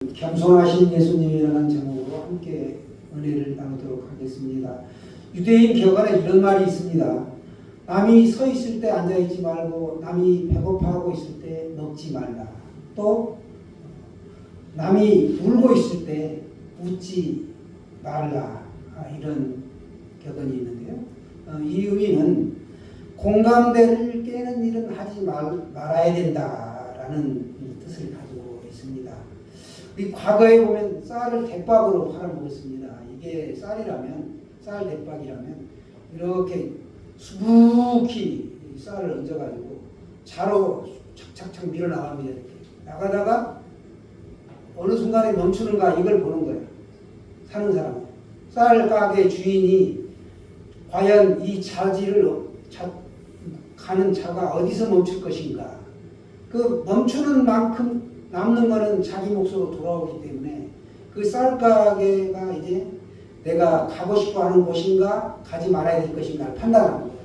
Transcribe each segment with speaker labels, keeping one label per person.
Speaker 1: 겸손하신 예수님이라는 제목으로 함께 은혜를 나누도록 하겠습니다. 유대인 격언에 이런 말이 있습니다. 남이 서 있을 때 앉아 있지 말고 남이 배고파하고 있을 때 먹지 말라. 또 남이 울고 있을 때 웃지 말라. 이런 격언이 있는데요. 이 의미는 공감대를 깨는 일은 하지 말아야 된다라는 뜻을 가지고 있습니다. 우리 과거에 보면 쌀을 대박으로 팔아먹었습니다. 이게 쌀 대박이라면 이렇게 수북히 쌀을 얹어가지고 자로 착착착 밀어나갑니다. 이렇게 나가다가 어느 순간에 멈추는가 이걸 보는 거예요. 사는 사람. 쌀 가게 주인이 과연 이 가는 차가 어디서 멈출 것인가. 그 멈추는 만큼 남는 거는 자기 몫으로 돌아오기 때문에 그 쌀가게가 이제 내가 가고 싶어 하는 곳인가 가지 말아야 될 것인가를 판단하는 거예요.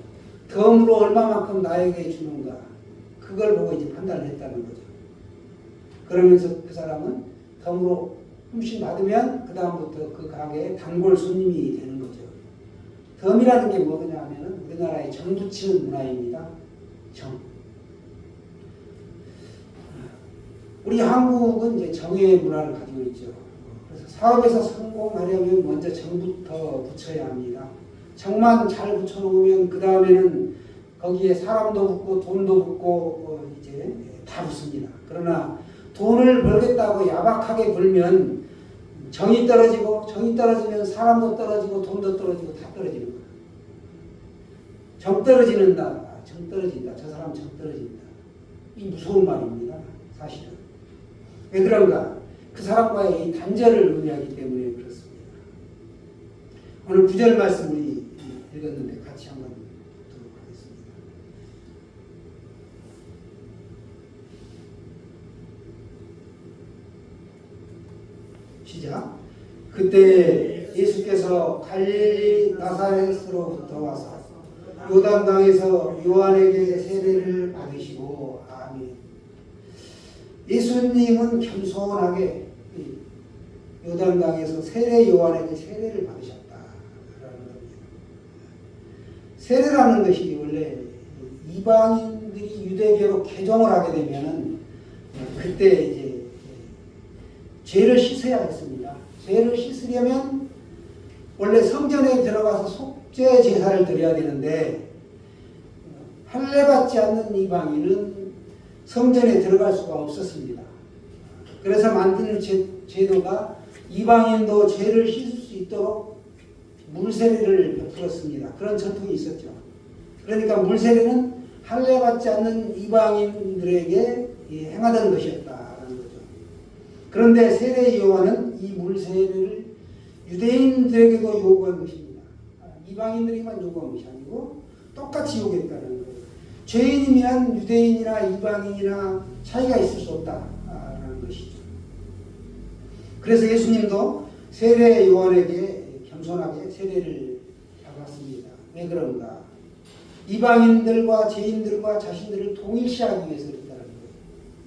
Speaker 1: 덤으로 얼마만큼 나에게 주는가 그걸 보고 이제 판단을 했다는 거죠. 그러면서 그 사람은 덤으로 hum씬 받으면 그 다음부터 그 가게에 단골 손님이 되는 거죠. 덤이라는 게 뭐냐 하면 우리나라의 정 붙이는 문화입니다. 정. 우리 한국은 이제 정의 문화를 가지고 있죠. 그래서 사업에서 성공하려면 먼저 정부터 붙여야 합니다. 정만 잘 붙여놓으면 그 다음에는 거기에 사람도 붙고 돈도 붙고 이제 다 붙습니다. 그러나 돈을 벌겠다고 야박하게 벌면 정이 떨어지면 사람도 떨어지고 돈도 떨어지고 다 떨어지는 거예요. 정 떨어진다. 저 사람 정 떨어진다. 이 무서운 말입니다. 사실은. 왜 그런가? 그 사람과의 이 단절을 의미하기 때문에 그렇습니다. 오늘 9절 말씀 우리 읽었는데 같이 한번 보도록 하겠습니다. 시작. 그때 예수께서 갈릴리 나사렛으로부터 와서 요단강에서 요한에게 세례를 받으시고 아멘. 예수님은 겸손하게 요단강에서 세례 요한에게 세례를 받으셨다라는 겁니다. 세례라는 것이 원래 이방인들이 유대교로 개종을 하게 되면은 그때 이제 죄를 씻어야 했습니다. 죄를 씻으려면 원래 성전에 들어가서 속죄 제사를 드려야 되는데 할례받지 않는 이방인은 성전에 들어갈 수가 없었습니다. 그래서 만든 제도가 이방인도 죄를 씻을 수 있도록 물세례를 베풀었습니다. 그런 전통이 있었죠. 그러니까 물세례는 할례받지 않는 이방인들에게 행하던 것이었다라는 거죠. 그런데 세례 요한은 이 물세례를 유대인들에게도 요구한 것입니다. 이방인들에게만 요구한 것이 아니고 똑같이 요구했다는 거예요. 죄인이면 유대인이나 이방인이나 차이가 있을 수 없다라는 것이죠. 그래서 예수님도 세례 요한에게 겸손하게 세례를 받았습니다. 왜 그런가? 이방인들과 죄인들과 자신들을 동일시하기 위해서 그랬다는 거예요.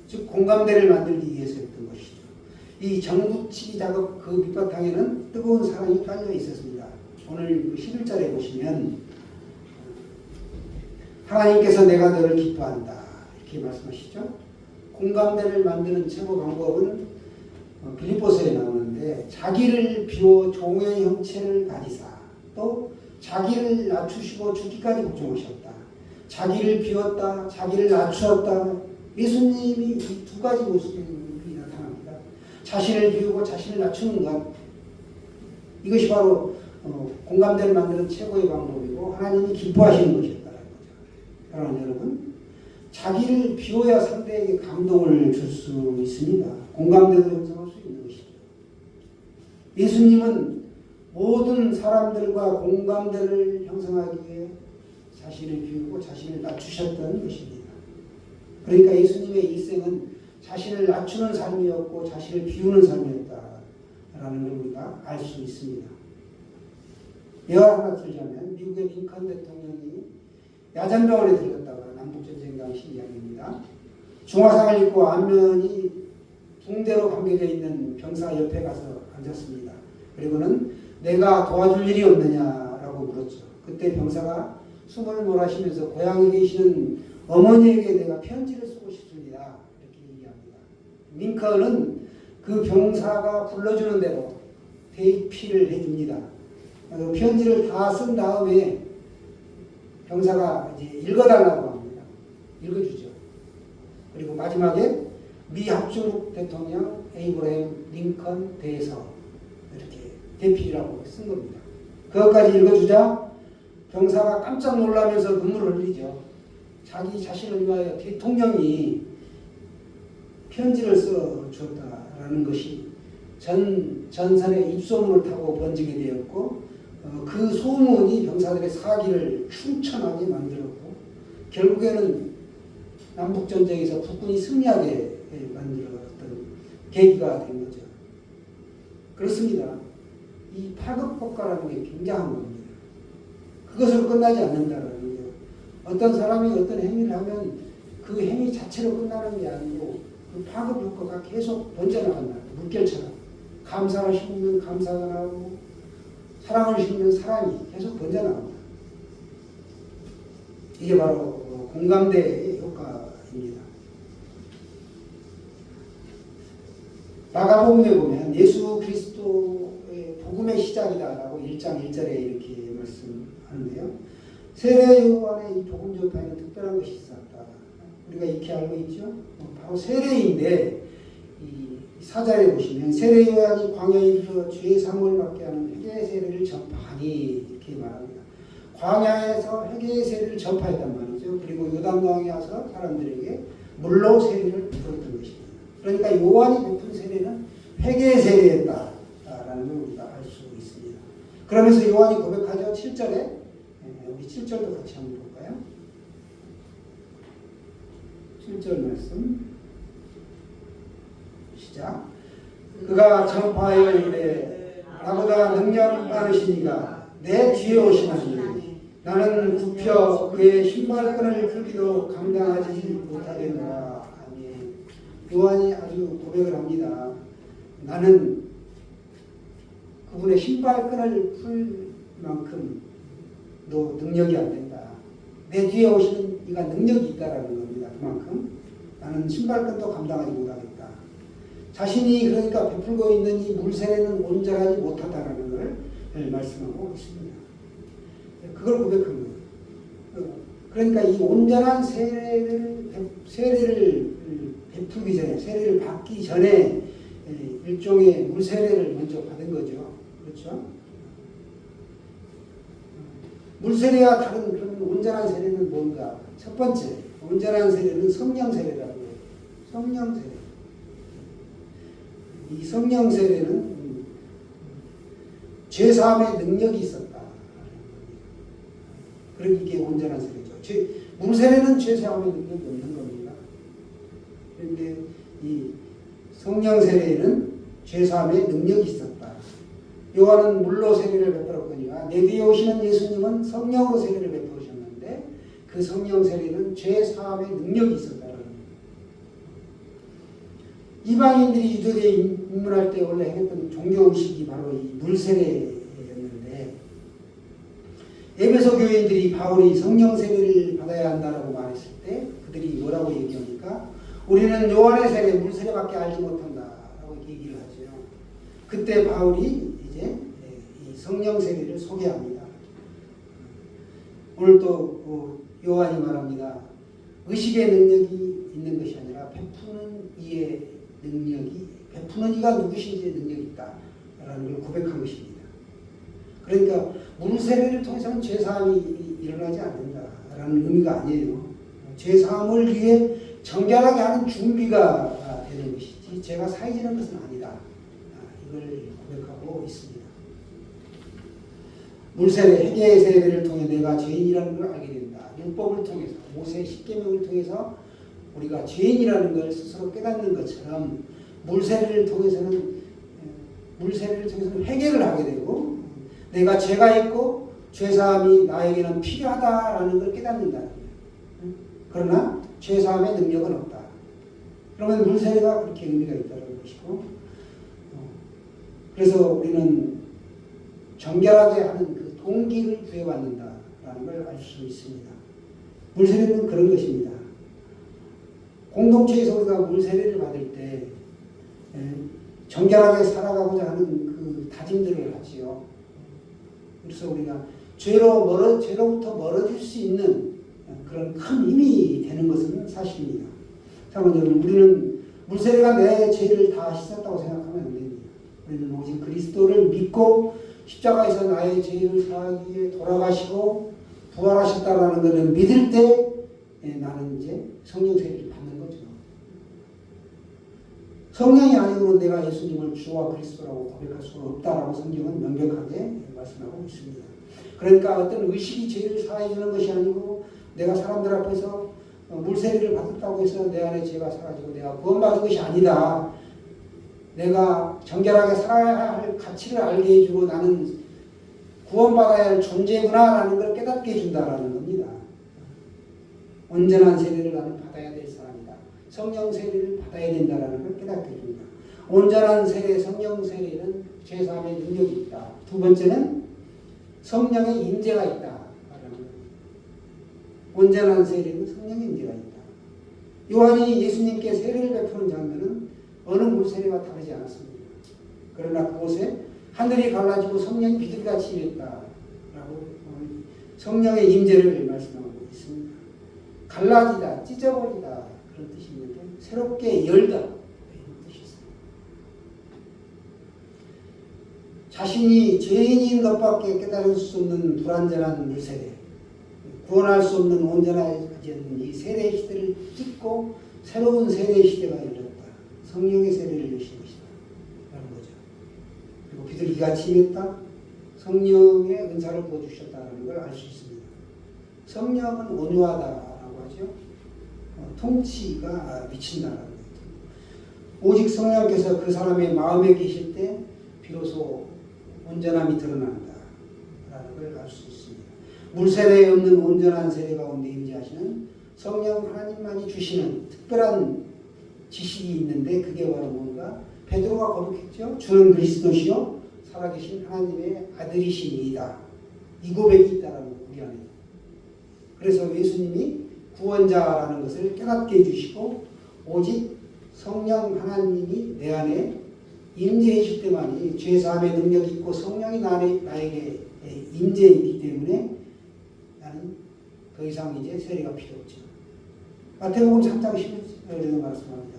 Speaker 1: 즉 공감대를 만들기 위해서 했던 것이죠. 이 정붙이기 작업 그 밑바탕에는 뜨거운 사랑이 깔려 있었습니다. 오늘 11절에 보시면 하나님께서 내가 너를 기뻐한다 이렇게 말씀하시죠. 공감대를 만드는 최고 방법은 빌립보서에 나오는데 자기를 비워 종의 형체를 가지사 또 자기를 낮추시고 죽기까지 복종하셨다. 자기를 비웠다. 자기를 낮추었다. 예수님이 이 두 가지 모습이 나타납니다. 자신을 비우고 자신을 낮추는 것 이것이 바로 공감대를 만드는 최고의 방법이고 하나님이 기뻐하시는 것이었다는 거죠. 사랑하는 여러분, 자기를 비워야 상대에게 감동을 줄 수 있습니다. 공감대도 형성할 수 있는 것이죠. 예수님은 모든 사람들과 공감대를 형성하기 위해 자신을 비우고 자신을 낮추셨다는 것입니다. 그러니까 예수님의 일생은 자신을 낮추는 삶이었고 자신을 비우는 삶이었다라는 걸 우리가 알 수 있습니다. 예화 하나 들자면 미국의 링컨 대통령이 야전병원에 들어갔다가 남북전쟁 당시 이야기입니다. 중화상을 입고 안면이 붕대로 감겨져 있는 병사 옆에 가서 앉았습니다. 그리고는 내가 도와줄 일이 없느냐라고 물었죠. 그때 병사가 숨을 몰아쉬면서 고향에 계시는 어머니에게 내가 편지를 쓰고 싶습니다. 이렇게 얘기합니다. 링컨은 그 병사가 불러주는 대로 대피를 해줍니다. 편지를 다 쓴 다음에 병사가 이제 읽어달라고 합니다. 읽어주죠. 그리고 마지막에 미 합중국 대통령 에이브러햄 링컨 대서 이렇게 대필이라고 쓴 겁니다. 그것까지 읽어주자 병사가 깜짝 놀라면서 눈물을 흘리죠. 자기 자신을 위하여 대통령이 편지를 써 주었다라는 것이 전선의 입소문을 타고 번지게 되었고 그 소문이 병사들의 사기를 충천하게 만들었고 결국에는 남북전쟁에서 북군이 승리하게 만들었던 계기가 된 거죠. 그렇습니다. 이 파급효과라는 게 굉장한 겁니다. 그것으로 끝나지 않는다라는 거죠. 어떤 사람이 어떤 행위를 하면 그 행위 자체로 끝나는 게 아니고 그 파급효과가 계속 번져나간다. 물결처럼. 감사를 심으면 감사가 나오고 사랑을 심으면 사랑이 계속 번져나간다. 이게 바로 공감대의 효과입니다. 마가복음에 보면 예수 그리스도의 복음의 시작이다라고 1장 1절에 이렇게 말씀하는데요. 세례 요한의 이 복음 전파에는 특별한 것이 있었다. 우리가 이렇게 알고 있죠. 바로 세례인데 이 사절에 보시면 세례 요한이 광야에 이르러 죄 사함을 받게 하는 회개 세례를 전파하니 이렇게 말합니다. 광야에서 회개 세례를 전파했단 말이죠. 그리고 요단강에 와서 사람들에게 물로 세례를 베풀었던 것입니다. 그러니까 요한이 베푼 세례는 회개 세례였다라는 걸 우리가 알 수 있습니다. 그러면서 요한이 고백하죠. 7절에 우리 7절도 같이 한번 볼까요? 7절 말씀 시작. 그가 전파하여 이르되 나보다 능력 많으시니가 내 뒤에 오시나니 나는 굽혀 그의 신발끈을 풀기도 감당하지 못하겠노라. 아멘. 요한이 아주 고백을 합니다. 나는 그분의 신발끈을 풀 만큼 너 능력이 안 된다. 내 뒤에 오시는 이가 능력이 있다라는 겁니다. 그만큼 나는 신발끈도 감당하지 못하겠다. 자신이 그러니까 베풀고 있는 이 물세례는 온전하지 못하다라는 걸 말씀하고 있습니다. 그걸 고백한 거예요. 그러니까 이 온전한 세례를 베풀기 전에, 세례를 받기 전에 일종의 물세례를 먼저 받은 거죠. 그렇죠? 물세례와 다른 그런 온전한 세례는 뭔가? 첫 번째, 온전한 세례는 성령 세례라고 해요. 성령 세례. 이 성령 세례는 죄사함의 능력이 있었다. 그러니 이게 온전한 세례죠. 물세례는 죄사함의 능력이 없는 겁니다. 그런데 이 성령 세례에는 죄사함의 능력이 있었다. 요한은 물로 세례를 베풀었거니와 내 뒤에 오시는 예수님은 성령으로 세례를 베푸셨는데 그 성령 세례는 죄사함의 능력이 있었다는 겁니다. 이방인들이 유대교에 입문할 때 원래 행했던 종교의식이 바로 이 물세례였는데 에베소 교인들이 바울이 성령 세례를 받아야 한다라고 말했을 때 그들이 뭐라고 얘기합니까? 우리는 요한의 세례, 물세례밖에 알지 못한다라고 얘기를 하죠. 그때 바울이 이제 이 성령 세례를 소개합니다. 오늘 또 요한이 말합니다. 의식의 능력이 있는 것이 아니라 베푸는 이의 능력이, 베푸는 이가 누구신지의 능력이 있다라는 걸 고백한 것입니다. 그러니까 물세례를 통해서는 죄사함이 일어나지 않는다라는 의미가 아니에요. 죄사함을 위해 정결하게 하는 준비가 되는 것이지 죄가 사해지는 것은 아니다. 이걸 고백하고 있습니다. 물세례, 회개의 세례를 통해 내가 죄인이라는 걸 알게 된다. 율법을 통해서, 모세의 십계명을 통해서 우리가 죄인이라는 걸 스스로 깨닫는 것처럼 물세례를 통해서는 회개를 하게 되고 내가 죄가 있고 죄사함이 나에게는 필요하다라는 걸 깨닫는다는 거예요. 그러나 죄사함의 능력은 없다. 그러면 물세례가 그렇게 의미가 있다는 것입니다. 것이고, 그래서 우리는 정결하게 하는 그 동기를 부여받는다라는 걸 알 수 있습니다. 물세례는 그런 것입니다. 공동체에서 우리가 물세례를 받을 때 정결하게 살아가고자 하는 그 다짐들을 하지요. 그래서 우리가 죄로부터 멀어질 수 있는 그런 큰 힘이 되는 것은 사실입니다. 사랑하는 여러분, 우리는 물세례가 내 죄를 다 씻었다고 생각하면 안 됩니다. 우리는 오직 그리스도를 믿고 십자가에서 나의 죄를 사하기 위해 돌아가시고 부활하셨다라는 것을 믿을 때 나는 이제 성령 세례를 받는 거죠. 성령이 아니고는 내가 예수님을 주와 그리스도라고 고백할 수가 없다라고 성경은 명백하게 말씀하고 있습니다. 그러니까 어떤 의식이 죄를 사해 주는 것이 아니고 내가 사람들 앞에서 물세례를 받았다고 해서 내 안에 죄가 사라지고 내가 구원받은 것이 아니다. 내가 정결하게 살아야 할 가치를 알게 해주고 나는 구원받아야 할 존재구나라는 걸 깨닫게 해준다라는 겁니다. 온전한 세례를 나는 받아야 될 사람이다. 성령 세례를 받아야 된다라는 걸 깨닫게 해준다. 온전한 세례, 성령 세례는 죄사함의 능력이 있다. 두 번째는 성령의 임재가 있다. 온전한 세례는 성령의 임재가 있다. 요한이 예수님께 세례를 베푸는 장면은 어느 물세례와 다르지 않았습니다. 그러나 그곳에 하늘이 갈라지고 성령이 비둘기같이 임했다라고 성령의 임재를 말씀하고 있습니다. 갈라지다, 찢어버리다 그런 뜻이 있는데 새롭게 열다 이런 뜻이 있습니다. 자신이 죄인인 것밖에 깨달을 수 없는 불완전한 물세례, 구원할 수 없는 온전하지 않는 이 세례 시대를 찢고 새로운 세례 시대가 열렸다. 성령의 세례를 여신 것이다. 라는 거죠. 그리고 비둘기같이 임했다. 성령의 은사를 부어주셨다는 걸 알 수 있습니다. 성령은 온유하다라고 하죠. 통치가 미친다라는 거죠. 오직 성령께서 그 사람의 마음에 계실 때 비로소 온전함이 드러난다라는 걸 알 수 있습니다. 물세례에 없는 온전한 세례 가운데 임재하시는 성령 하나님만이 주시는 특별한 지식이 있는데 그게 바로 뭔가 베드로가 고백했죠. 주는 그리스도시요 살아계신 하나님의 아들이시니이다. 이 고백이 있다라는 거 우리 안에. 그래서 예수님이 구원자라는 것을 깨닫게 해주시고 오직 성령 하나님이 내 안에 임재해 주실 때만이 죄사함의 능력이 있고 성령이 나에게 임재이기 때문에 나는 더 이상 이제 세례가 필요 없죠. 마태복음 3장 11절에 말씀합니다.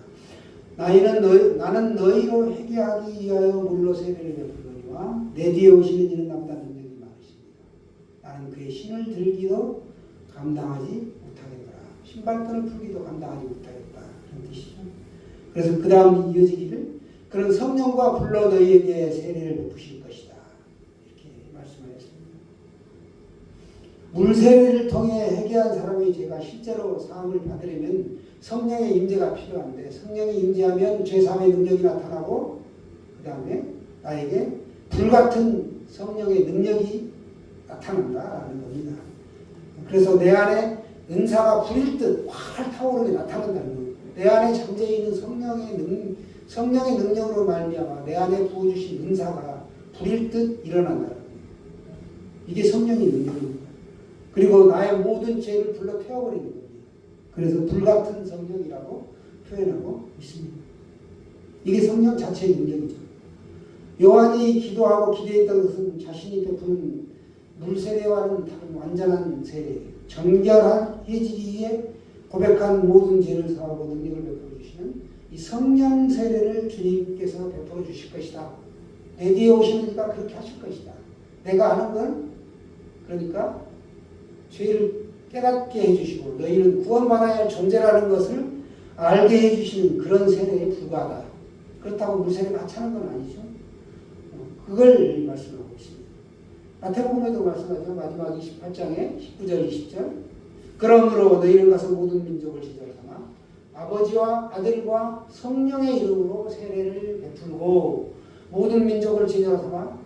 Speaker 1: 나는 너희로 회개하기 위하여 물로 세례를 베푸거니와 내 뒤에 오시는 이는 나보다 능력이 많으십니다. 나는 그의 신을 들기도 감당하지 못하겠더라. 신발끈을 풀기도 감당하지 못하겠다. 그런 뜻이죠. 그래서 그 다음 이어지기를 그런 성령과 불러 너희에게 세례를 베푸실 것이다. 이렇게 말씀하였습니다. 물세례를 통해 회개한 사람이 죄가 실제로 사함을 받으려면 성령의 임재가 필요한데 성령이 임재하면 죄사함의 능력이 나타나고 그 다음에 나에게 불같은 성령의 능력이 나타난다라는 겁니다. 그래서 내 안에 은사가 불일 듯 활 타오르게 나타난다는 겁니다. 내 안에 잠재해 있는 성령의 능력으로 말미암아 내 안에 부어주신 은사가 불일 듯 일어난다는 겁니다. 이게 성령의 능력입니다. 그리고 나의 모든 죄를 불러 태워버리는 겁니다. 그래서 불같은 성령이라고 표현하고 있습니다. 이게 성령 자체의 능력이죠. 요한이 기도하고 기대했던 것은 자신이 베푸는 물세례와는 다른 완전한 세례, 정결해지기 위해 고백한 모든 죄를 사하고 능력을 베풀어 주시는 이 성령 세례를 주님께서 베풀어 주실 것이다. 내 뒤에 오시는 이가 그렇게 하실 것이다. 내가 하는 건 그러니까 죄를 깨닫게 해주시고 너희는 구원받아야 할 존재라는 것을 알게 해주시는 그런 세례에 불과하다. 그렇다고 물세례 같이 하는 건 아니죠. 그걸 말씀하고 있습니다. 마태복음에도 말씀하죠. 마지막 28장에 19절 20절 그러므로 너희는 가서 모든 민족을 제자로 삼아 아버지와 아들과 성령의 이름으로 세례를 베풀고 모든 민족을 제자로 삼아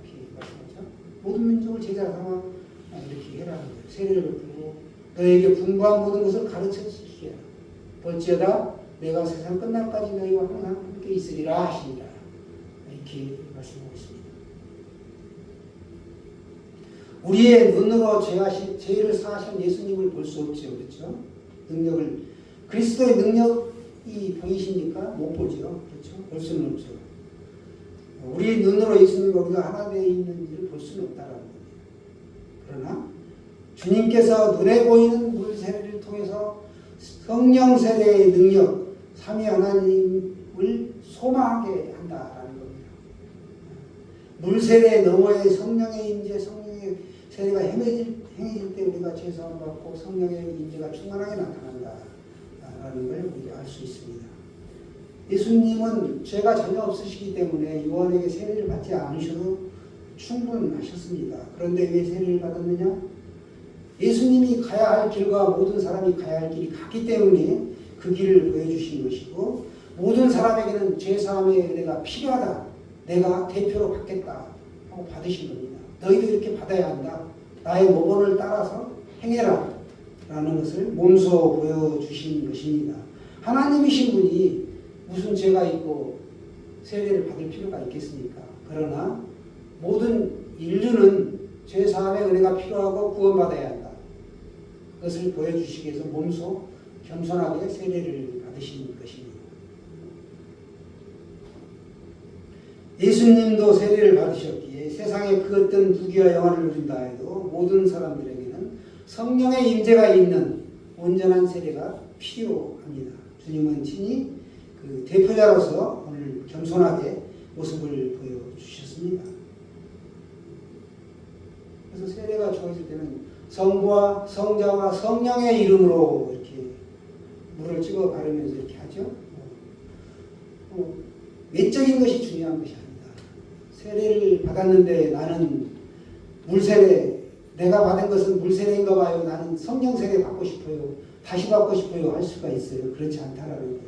Speaker 1: 이렇게 말씀하죠. 모든 민족을 제자로 삼아 이렇게 해라는 거예요. 세례를 베풀고 너에게 분부한 모든 것을 가르쳐 주시게 하라. 볼지어다 내가 세상 끝날까지 너희와 항상 함께 있으리라 하시니라. 이렇게 말씀하고 있습니다. 우리의 눈으로 죄를 사하신 예수님을 볼 수 없죠. 그렇죠? 능력을, 그리스도의 능력이 보이십니까? 못 보죠. 그렇죠? 볼 수는 없죠. 우리 눈으로 예수님과 우리가 하나 되어 있는지를 볼 수는 없다라는 겁니다. 그러나 주님께서 눈에 보이는 물 세례를 통해서 성령 세례의 능력, 삼위 하나님을 소망하게 한다라는 겁니다. 물 세례 너머의 성령의 임재, 성령의 세례가 행해질 때 우리가 죄사함 받고 성령의 임재가 충만하게 나타난다라는 걸 우리가 알 수 있습니다. 예수님은 죄가 전혀 없으시기 때문에 요한에게 세례를 받지 않으셔도 충분하셨습니다. 그런데 왜 세례를 받았느냐? 예수님이 가야 할 길과 모든 사람이 가야 할 길이 같기 때문에 그 길을 보여주신 것이고, 모든 사람에게는 죄사함의 은혜가 필요하다. 내가 대표로 받겠다 하고 받으신 겁니다. 너희도 이렇게 받아야 한다. 나의 모본을 따라서 행해라 라는 것을 몸소 보여주신 것입니다. 하나님이신 분이 무슨 죄가 있고 세례를 받을 필요가 있겠습니까? 그러나 모든 인류는 죄사함의 은혜가 필요하고 구원받아야 한다. 그것을 보여주시기 위해서 몸소 겸손하게 세례를 받으신 것입니다. 예수님도 세례를 받으셨기에 세상에 그 어떤 부귀와 영화를 누린다 해도 모든 사람들에게는 성령의 임재가 있는 온전한 세례가 필요합니다. 주님은 친히 그 대표자로서 오늘 겸손하게 모습을 보여주셨습니다. 그래서 세례가 주어질 때는 성부와 성자와 성령의 이름으로 이렇게 물을 찍어 바르면서 이렇게 하죠. 외적인 것이 중요한 것이 아니다. 세례를 받았는데 나는 물세례, 내가 받은 것은 물세례인가 봐요. 나는 성령 세례 받고 싶어요. 다시 받고 싶어요. 할 수가 있어요. 그렇지 않다라는 거죠.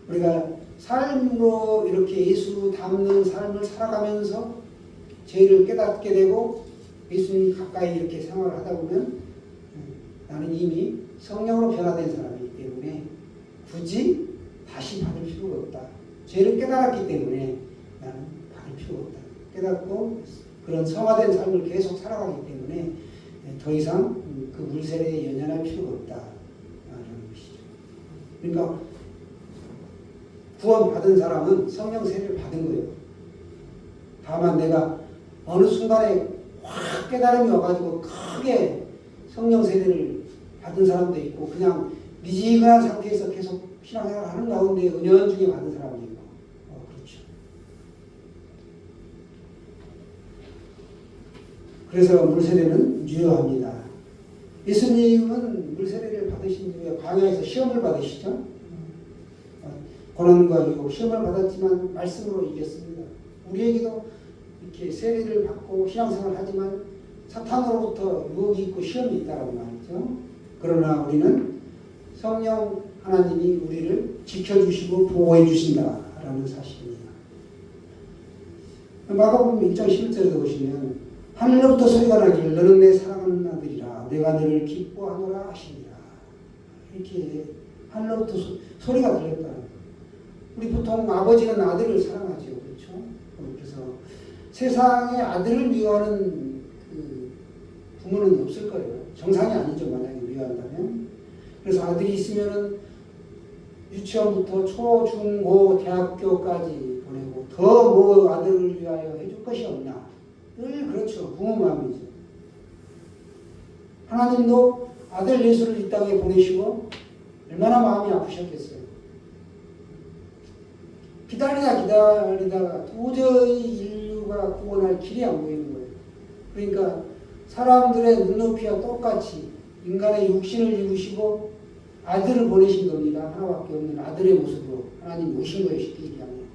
Speaker 1: 우리가 삶으로 이렇게 예수 닮는 삶을 살아가면서 죄를 깨닫게 되고 예수님 가까이 이렇게 생활을 하다 보면 나는 이미 성령으로 변화된 사람이기 때문에 굳이 다시 받을 필요가 없다. 죄를 깨달았기 때문에 나는 받을 필요가 없다. 깨닫고 그런 성화된 삶을 계속 살아가기 때문에 더 이상 그 물세례에 연연할 필요가 없다라는 것이죠. 그러니까 구원받은 사람은 성령 세례를 받은 거예요. 다만 내가 어느 순간에 확 깨달음이 와가지고 크게 성령 세례를 받은 사람도 있고 그냥 미지근한 상태에서 계속 신앙생활을 하는 가운데 은연중에 받은 사람도 있고 그렇죠. 그래서 물세례는 유효합니다. 예수님은 물세례를 받으신 뒤에 광야에서 시험을 받으시죠. 고난과 유혹, 시험을 받았지만 말씀으로 이겼습니다. 우리에게도 이렇게 세례를 받고 신앙생활을 하지만 사탄으로부터 유혹이 있고 시험이 있다고 말이죠. 그러나 우리는 성령 하나님이 우리를 지켜주시고 보호해 주신다라는 사실입니다. 마가복음 1장 11절에 보시면 하늘로부터 소리가 나길 너는 내 사랑하는 아들이라 내가 너를 기뻐하노라 하시니라. 이렇게 하늘로부터 소리가 들렸다. 우리 보통 아버지는 아들을 사랑하죠. 그렇죠? 그래서 세상에 아들을 미워하는 그 부모는 없을 거예요. 정상이 아니죠. 만약에 미워한다면. 그래서 아들이 있으면은 유치원부터 초, 중, 고, 대학교까지 보내고 더 뭐 아들을 위하여 해줄 것이 없나. 늘 그렇죠. 부모 마음이죠. 하나님도 아들 예수를 이 땅에 보내시고 얼마나 마음이 아프셨겠어요. 기다리다가 도저히 인류가 구원할 길이 안 보이는 거예요. 그러니까 사람들의 눈높이와 똑같이 인간의 육신을 입으시고 아들을 보내신 겁니다. 하나밖에 없는 아들의 모습으로 하나님 오신 거예요. 쉽게 얘기하면.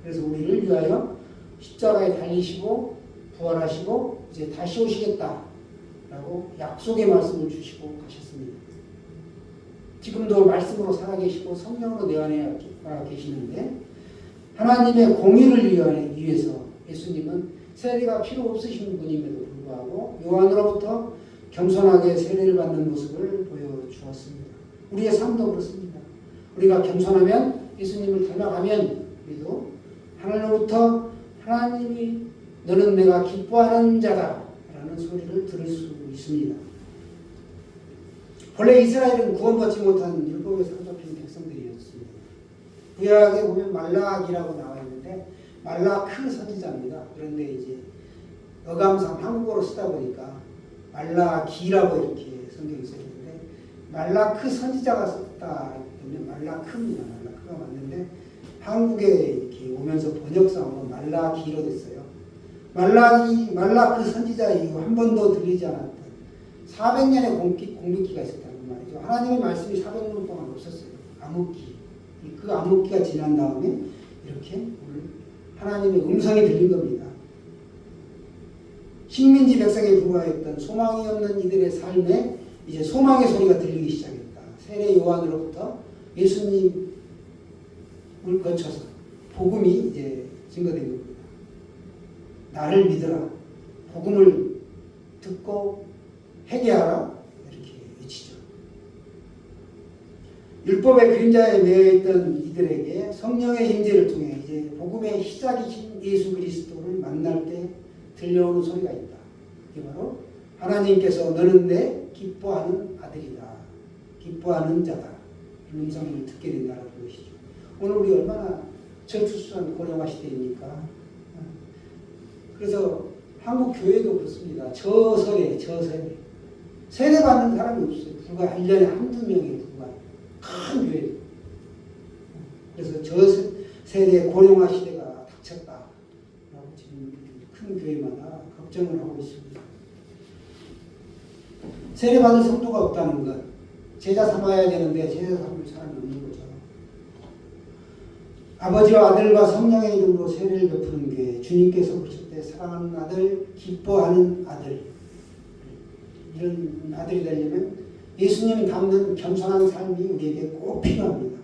Speaker 1: 그래서 우리를 위하여 십자가에 달리시고 부활하시고 이제 다시 오시겠다라고 약속의 말씀을 주시고 가셨습니다. 지금도 말씀으로 살아계시고 성령으로 내 안에 계시는데 하나님의 공의를 위해서 예수님은 세례가 필요 없으신 분임에도 불구하고 요한으로부터 겸손하게 세례를 받는 모습을 보여주었습니다. 우리의 삶도 그렇습니다. 우리가 겸손하면 예수님을 닮아가면 우리도 하늘로부터 하나님이 너는 내가 기뻐하는 자다 라는 소리를 들을 수 있습니다. 본래 이스라엘은 구원받지 못한 율법에 사로잡힌 백성들이었습니다. 구약에 보면 말락이라고 나와 있는데 말라크 선지자입니다. 그런데 이제 어감상 한국어로 쓰다 보니까 말라기라고 이렇게 성경에 써있는데 말라크 선지자가 썼다 그러면 말라크입니다. 말라크가 맞는데 한국에 이렇게 오면서 번역상으로 말라기로 됐어요. 말라크 선지자 이후 한 번도 들리지 않았던 400년의 공백기가 있었다는 말이죠. 하나님의 말씀이 400년 동안 없었어요. 암흑기. 그 암흑기가 지난 다음에 이렇게 오늘 하나님의 음성이 들린 겁니다. 식민지 백성에 불과했던 소망이 없는 이들의 삶에 이제 소망의 소리가 들리기 시작했다. 세례 요한으로부터 예수님을 거쳐서 복음이 이제 증거된 겁니다. 나를 믿어라. 복음을 듣고 회개하라. 이렇게 외치죠. 율법의 그림자에 매여있던 이들에게 성령의 임재를 통해 이제 복음의 시작이신 예수 그리스도를 만날 때 들려오는 소리가 있다. 이게 바로 하나님께서 너는 내 기뻐하는 아들이다. 기뻐하는 자다. 이런 음성을 듣게 된다는 것이죠. 오늘 우리 얼마나 저출산 고령화 시대입니까? 그래서 한국 교회도 그렇습니다. 저세대. 세례받는 사람이 없어요. 불과 1년에 한두 명이 불과 큰 교회. 그래서 저세대 고령화 시대가 닥쳤다. 라고 지금 큰 교회마다 걱정을 하고 있습니다. 세례받을 성도가 없다는 것. 제자 삼아야 되는데 제자 삼을 사람이 없는 거죠. 아버지와 아들과 성령의 이름으로 세례를 베푸는 게 주님께서 보실 때 사랑하는 아들, 기뻐하는 아들. 이런 아들이 되려면 예수님 닮는 겸손한 삶이 우리에게 꼭 필요합니다.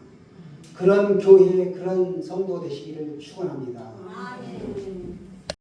Speaker 1: 그런 교회, 그런 성도 되시기를 축원합니다.